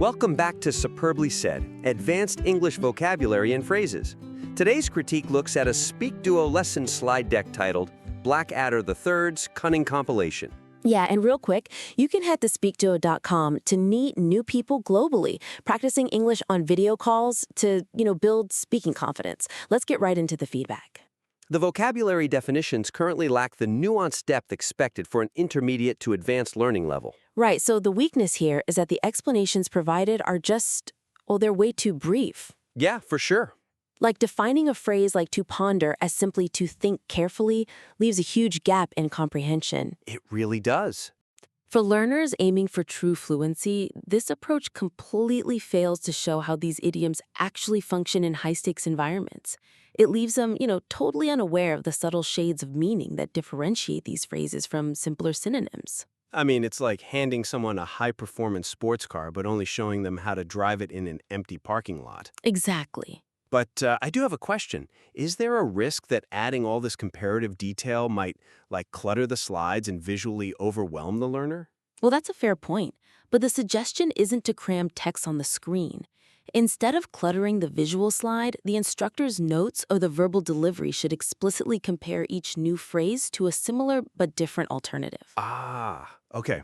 Welcome back to Superbly Said, Advanced English Vocabulary and Phrases. Today's critique looks at a SpeakDuo lesson slide deck titled Blackadder The Third's Cunning Compilation. Yeah, and real quick, you can head to SpeakDuo.com to meet new people globally, practicing English on video calls to, build speaking confidence. Let's get right into the feedback. The vocabulary definitions currently lack the nuanced depth expected for an intermediate to advanced learning level. Right, so the weakness here is that the explanations provided are they're way too brief. Yeah, for sure. Like defining a phrase like to ponder as simply to think carefully leaves a huge gap in comprehension. It really does. For learners aiming for true fluency, this approach completely fails to show how these idioms actually function in high-stakes environments. It leaves them, totally unaware of the subtle shades of meaning that differentiate these phrases from simpler synonyms. I mean, it's like handing someone a high-performance sports car, but only showing them how to drive it in an empty parking lot. Exactly. But I do have a question. Is there a risk that adding all this comparative detail might, clutter the slides and visually overwhelm the learner? Well, that's a fair point. But the suggestion isn't to cram text on the screen. Instead of cluttering the visual slide, the instructor's notes or the verbal delivery should explicitly compare each new phrase to a similar but different alternative. Ah, okay.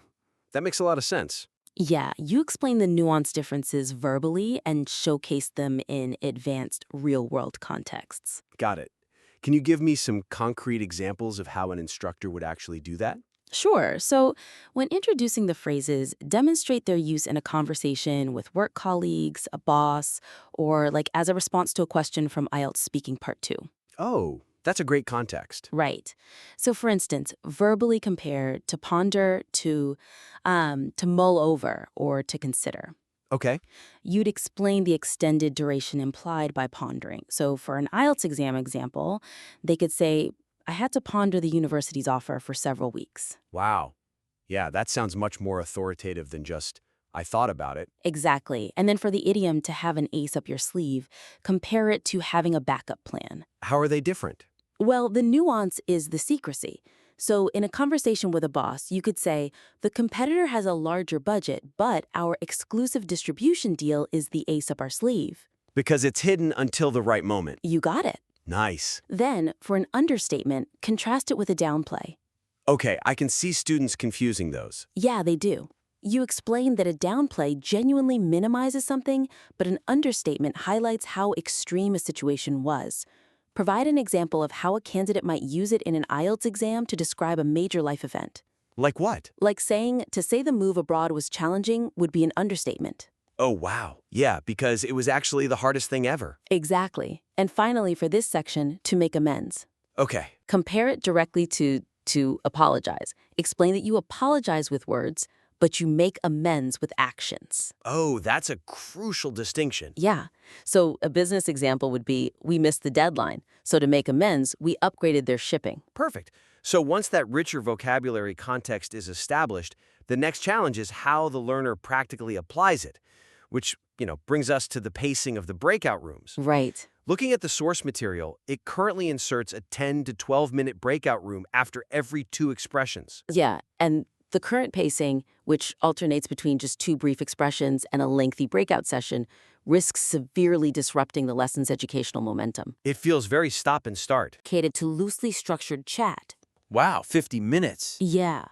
That makes a lot of sense. Yeah, you explain the nuanced differences verbally and showcase them in advanced real-world contexts. Got it. Can you give me some concrete examples of how an instructor would actually do that? Sure. So when introducing the phrases, demonstrate their use in a conversation with work colleagues, a boss, or as a response to a question from IELTS Speaking Part 2. Oh, that's a great context. Right. So for instance, verbally compare to ponder to mull over or to consider. Okay. You'd explain the extended duration implied by pondering. So for an IELTS exam example, they could say, I had to ponder the university's offer for several weeks. Wow. Yeah, that sounds much more authoritative than just, I thought about it. Exactly. And then for the idiom to have an ace up your sleeve, compare it to having a backup plan. How are they different? Well, the nuance is the secrecy. So in a conversation with a boss, you could say, the competitor has a larger budget, but our exclusive distribution deal is the ace up our sleeve. Because it's hidden until the right moment. You got it. Nice. Then, for an understatement, contrast it with a downplay. Okay, I can see students confusing those. Yeah, they do. You explain that a downplay genuinely minimizes something, but an understatement highlights how extreme a situation was. Provide an example of how a candidate might use it in an IELTS exam to describe a major life event. Like what? Like saying, to say the move abroad was challenging would be an understatement. Oh, wow. Yeah, because it was actually the hardest thing ever. Exactly. And finally, for this section, to make amends. Okay. Compare it directly to apologize. Explain that you apologize with words, but you make amends with actions. Oh, that's a crucial distinction. Yeah. So a business example would be, we missed the deadline. So to make amends, we upgraded their shipping. Perfect. So once that richer vocabulary context is established, the next challenge is how the learner practically applies it, which, brings us to the pacing of the breakout rooms. Right. Looking at the source material, it currently inserts a 10 to 12-minute breakout room after every 2 expressions. Yeah, and the current pacing, which alternates between just 2 brief expressions and a lengthy breakout session, risks severely disrupting the lesson's educational momentum. It feels very stop and start. Catered to loosely structured chat. Wow, 50 minutes. Yeah.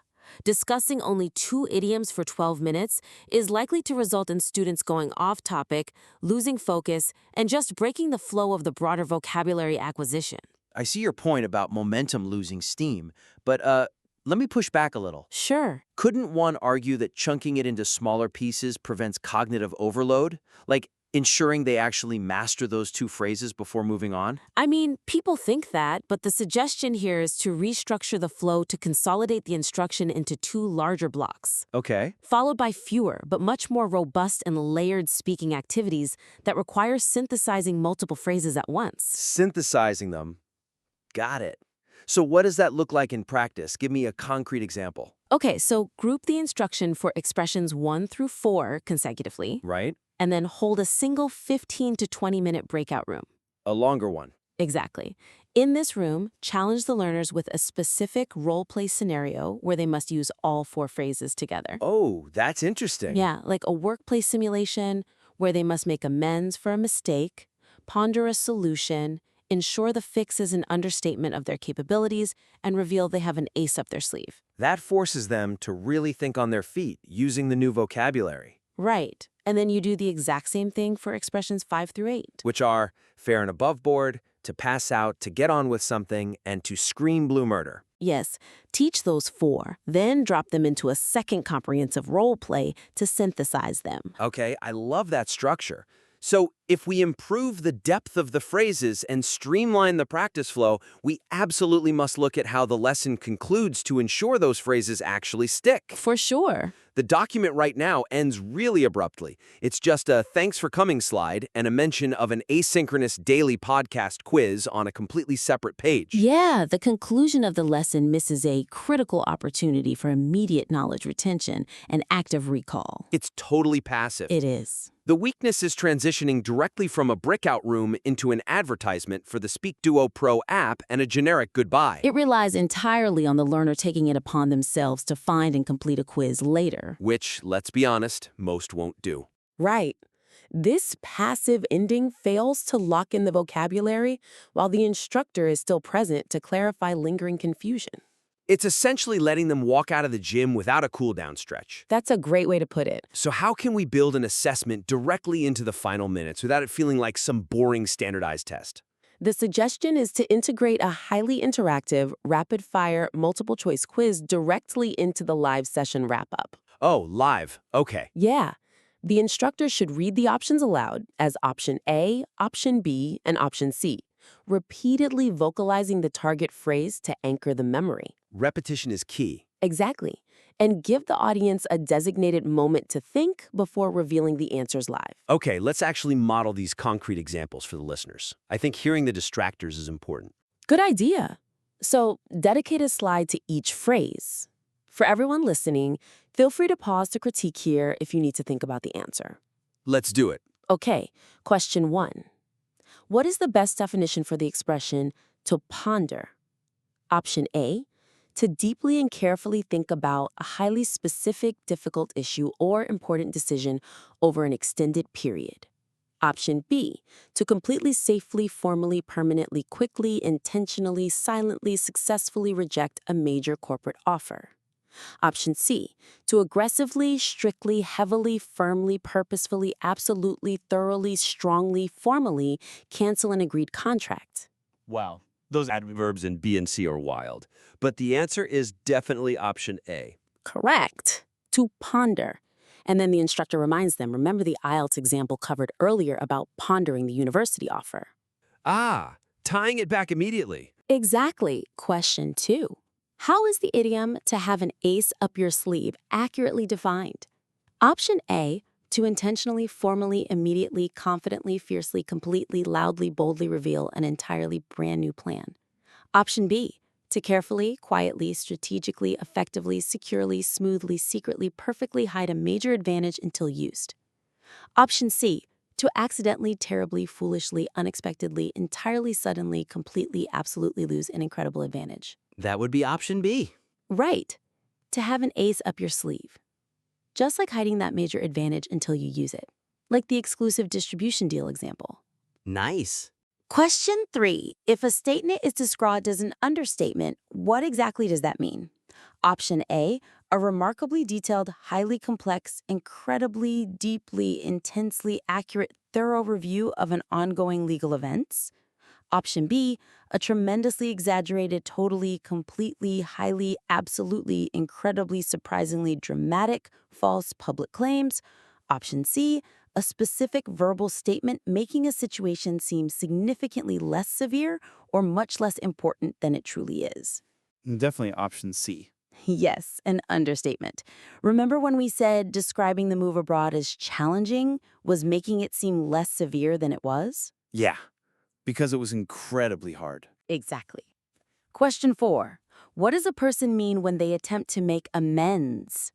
Discussing only 2 idioms for 12 minutes is likely to result in students going off topic, losing focus, and just breaking the flow of the broader vocabulary acquisition. I see your point about momentum losing steam, but let me push back a little. Sure. Couldn't one argue that chunking it into smaller pieces prevents cognitive overload? Like ensuring they actually master those 2 phrases before moving on? I mean, people think that, but the suggestion here is to restructure the flow to consolidate the instruction into 2 larger blocks. Okay. Followed by fewer, but much more robust and layered speaking activities that require synthesizing multiple phrases at once. Synthesizing them. Got it. So what does that look like in practice? Give me a concrete example. Okay, so group the instruction for expressions 1 through 4 consecutively, Right? and then hold a single 15 to 20-minute breakout room. A longer one. Exactly. In this room, challenge the learners with a specific role-play scenario where they must use all 4 phrases together. Oh, that's interesting. Yeah, like a workplace simulation where they must make amends for a mistake, ponder a solution, ensure the fix is an understatement of their capabilities, and reveal they have an ace up their sleeve. That forces them to really think on their feet, using the new vocabulary, Right. And then you do the exact same thing for expressions 5 through 8. which are fair and above board, to pass out, to get on with something, and to scream blue murder. Yes, teach those 4, then drop them into a second comprehensive role play to synthesize them. Okay, I love that structure. So if we improve the depth of the phrases and streamline the practice flow, we absolutely must look at how the lesson concludes to ensure those phrases actually stick. For sure. The document right now ends really abruptly. It's just a thanks for coming slide and a mention of an asynchronous daily podcast quiz on a completely separate page. Yeah, the conclusion of the lesson misses a critical opportunity for immediate knowledge retention and active recall. It's totally passive. It is. The weakness is transitioning directly from a breakout room into an advertisement for the SpeakDuo Pro app and a generic goodbye. It relies entirely on the learner taking it upon themselves to find and complete a quiz later. Which, let's be honest, most won't do. Right. This passive ending fails to lock in the vocabulary while the instructor is still present to clarify lingering confusion. It's essentially letting them walk out of the gym without a cool-down stretch. That's a great way to put it. So how can we build an assessment directly into the final minutes without it feeling like some boring standardized test? The suggestion is to integrate a highly interactive, rapid-fire, multiple-choice quiz directly into the live session wrap-up. Oh, live. Okay. Yeah. The instructor should read the options aloud as option A, option B, and option C, repeatedly vocalizing the target phrase to anchor the memory. Repetition is key. Exactly. And give the audience a designated moment to think before revealing the answers live. Okay, let's actually model these concrete examples for the listeners. I think hearing the distractors is important. Good idea. So, dedicate a slide to each phrase. For everyone listening, feel free to pause to critique here if you need to think about the answer. Let's do it. Okay, question 1. What is the best definition for the expression to ponder? Option A, to deeply and carefully think about a highly specific, difficult issue or important decision over an extended period. Option B, to completely, safely, formally, permanently, quickly, intentionally, silently, successfully reject a major corporate offer. Option C, to aggressively, strictly, heavily, firmly, purposefully, absolutely, thoroughly, strongly, formally cancel an agreed contract. Wow, those adverbs in B and C are wild. But the answer is definitely option A. Correct. To ponder. And then the instructor reminds them, remember the IELTS example covered earlier about pondering the university offer. Ah, tying it back immediately. Exactly. Question 2. How is the idiom to have an ace up your sleeve accurately defined? Option A, to intentionally, formally, immediately, confidently, fiercely, completely, loudly, boldly reveal an entirely brand new plan. Option B, to carefully, quietly, strategically, effectively, securely, smoothly, secretly, perfectly hide a major advantage until used. Option C, to accidentally, terribly, foolishly, unexpectedly, entirely, suddenly, completely, absolutely lose an incredible advantage. That would be option B. Right. To have an ace up your sleeve. Just like hiding that major advantage until you use it. Like the exclusive distribution deal example. Nice. Question 3. If a statement is described as an understatement, what exactly does that mean? Option A, a remarkably detailed, highly complex, incredibly, deeply, intensely accurate, thorough review of an ongoing legal event. Option B, a tremendously exaggerated, totally, completely, highly, absolutely, incredibly, surprisingly dramatic, false public claims. Option C, a specific verbal statement making a situation seem significantly less severe or much less important than it truly is. Definitely option C. Yes, an understatement. Remember when we said describing the move abroad as challenging was making it seem less severe than it was? Yeah, because it was incredibly hard. Exactly. Question 4. What does a person mean when they attempt to make amends?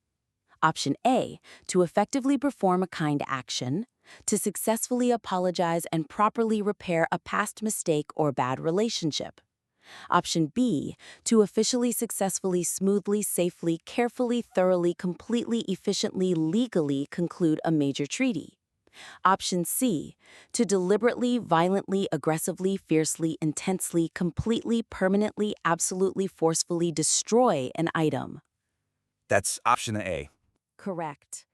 Option A, to effectively perform a kind action, to successfully apologize and properly repair a past mistake or bad relationship. Option B, to officially, successfully, smoothly, safely, carefully, thoroughly, completely, efficiently, legally conclude a major treaty. Option C, to deliberately, violently, aggressively, fiercely, intensely, completely, permanently, absolutely, forcefully destroy an item. That's option A. Correct.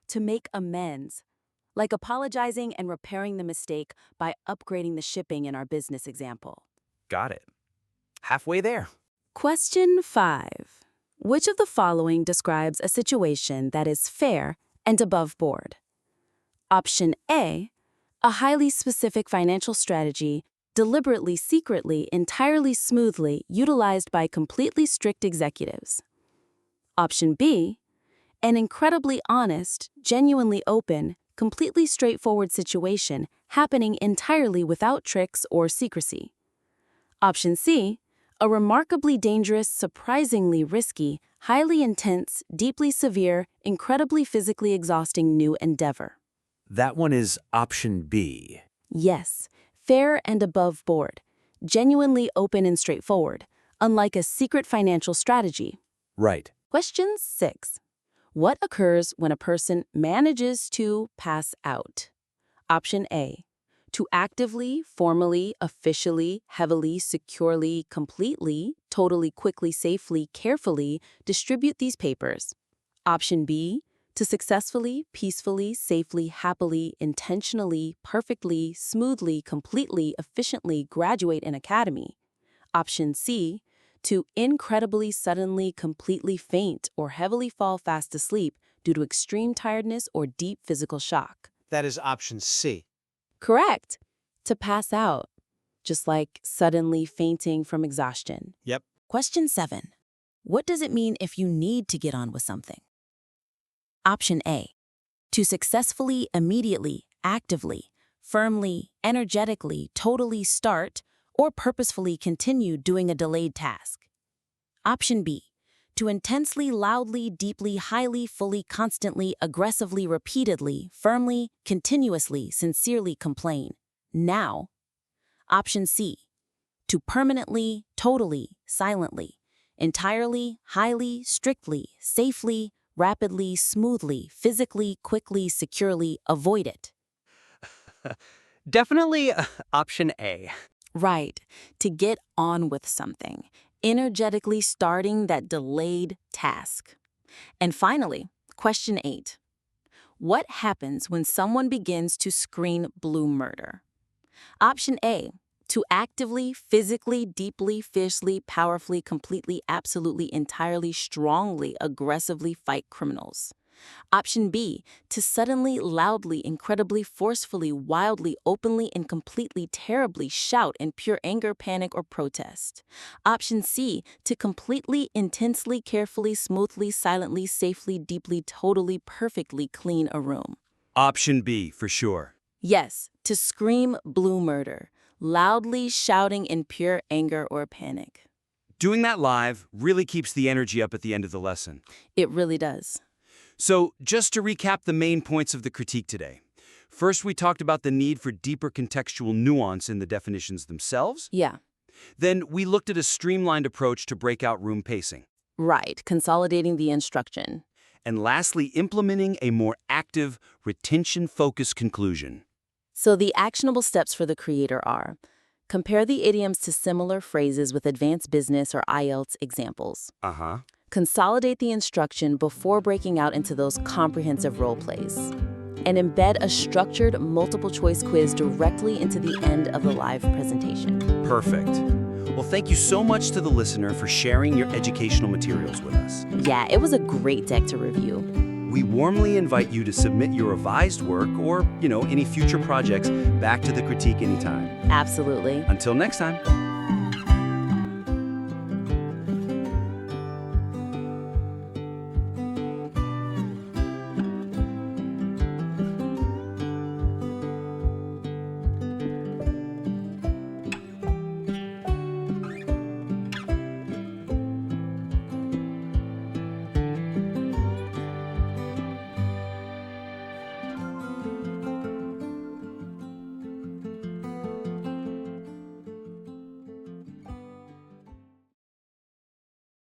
To make amends, like apologizing and repairing the mistake by upgrading the shipping in our business example. Got it. Halfway there. Question 5. Which of the following describes a situation that is fair and above board? Option A, a highly specific financial strategy, deliberately, secretly, entirely smoothly utilized by completely strict executives. Option B, an incredibly honest, genuinely open, completely straightforward situation happening entirely without tricks or secrecy. Option C, a remarkably dangerous, surprisingly risky, highly intense, deeply severe, incredibly physically exhausting new endeavor. That one is option B. Yes, fair and above board, genuinely open and straightforward, unlike a secret financial strategy. Right. Question 6. What occurs when a person manages to pass out? Option A, to actively, formally, officially, heavily, securely, completely, totally, quickly, safely, carefully distribute these papers. Option B, to successfully, peacefully, safely, happily, intentionally, perfectly, smoothly, completely, efficiently graduate an academy. Option C, to incredibly, suddenly, completely faint or heavily fall fast asleep due to extreme tiredness or deep physical shock. That is option C. Correct. To pass out, just like suddenly fainting from exhaustion. Yep. Question 7. What does it mean if you need to get on with something? Option A, to successfully, immediately, actively, firmly, energetically, totally start or purposefully continue doing a delayed task. Option B, to intensely, loudly, deeply, highly, fully, constantly, aggressively, repeatedly, firmly, continuously, sincerely complain. Now. Option C, to permanently, totally, silently, entirely, highly, strictly, safely, rapidly, smoothly, physically, quickly, securely avoid it. Definitely option A. Right, to get on with something, energetically starting that delayed task. And finally, question 8. What happens when someone begins to screen blue murder? Option A, to actively, physically, deeply, fiercely, powerfully, completely, absolutely, entirely, strongly, aggressively fight criminals. Option B, to suddenly, loudly, incredibly, forcefully, wildly, openly, and completely, terribly shout in pure anger, panic, or protest. Option C, to completely, intensely, carefully, smoothly, silently, safely, deeply, totally, perfectly clean a room. Option B, for sure. Yes, to scream blue murder, loudly shouting in pure anger or panic. Doing that live really keeps the energy up at the end of the lesson. It really does. So, just to recap the main points of the critique today. First, we talked about the need for deeper contextual nuance in the definitions themselves. Yeah. Then, we looked at a streamlined approach to breakout room pacing. Right, consolidating the instruction. And lastly, implementing a more active, retention-focused conclusion. So the actionable steps for the creator are: compare the idioms to similar phrases with advanced business or IELTS examples. Consolidate the instruction before breaking out into those comprehensive role plays. And embed a structured multiple-choice quiz directly into the end of the live presentation. Perfect. Well, thank you so much to the listener for sharing your educational materials with us. Yeah, it was a great deck to review. We warmly invite you to submit your revised work or, any future projects back to the critique anytime. Absolutely. Until next time.